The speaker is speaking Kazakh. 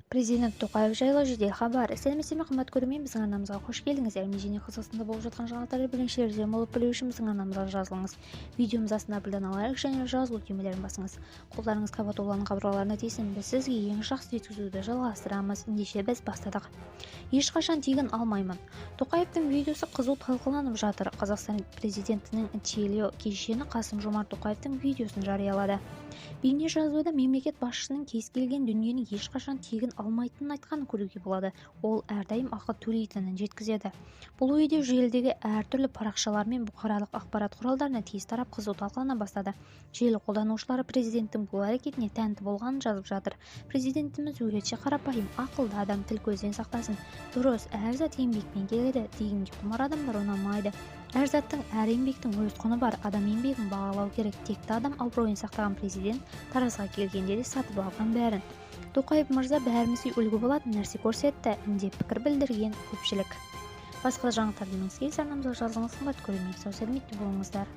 Президент Тоқаев жайлы жедел хабар. Сәлеметсіздер ме, қымбатты көрермен, біздің арнамызға қош келдіңіз. Және Қазақстанда болып жатқан жаңалықтарды біріншілерден болып білу үшін біздің арнамызға жазылыңыз. Видеомыз астына білден алайық және жазылу түймелерін басыңыз. Қолдарыңыз қабат оланың қабырғаларына тиісін. Біз сізге ең жақсы жеткізуді жалғастырамыз. Ендеше біз бастадық. Ешқашан тегін алмаймын. Тоқаевтың видеосы қызу талқыланып жатыр. Қазақстан президентінің телео кешені Қасым-Жомарт Тоқаевтың видеосын жариялады. Бейне жазуда мемлекет басшысының кез келген дүниені ешқашан тегін алмайтынын айтқанын көруге болады. Ол әрдайым ақы төлейтінін жеткізеді. Бұл видео желідегі әртүрлі парақшалар мен бұқаралық ақпарат құралдарына тез тарап қызу талқылана бастады. Желі қолданушылары президенттің бұл әрекетіне тәнті болғанын жазып жатыр. Президентіміз өте қарапайым, ақылды адам, тіл көзден сақтасын. Дұрыс, әр зат еңбекпен келеді, тегінге құмар адамдар ұнамайды. Әр заттың, әр еңбектің өз құны бар. Адам еңбегін бағалау керек. Текті адам абыройын сақтаған президент таразға келгенде де сатып алған бәрін. Тоқаев мырза бәрімізге үлгі болатын нәрсе көрсетті, деп пікір білдірген көпшілік. Басқа жаңалықтар демеңіз келсе арнамызға жазылыңыз, қымбатты көрермен, сау сәлеметте болыңыздар.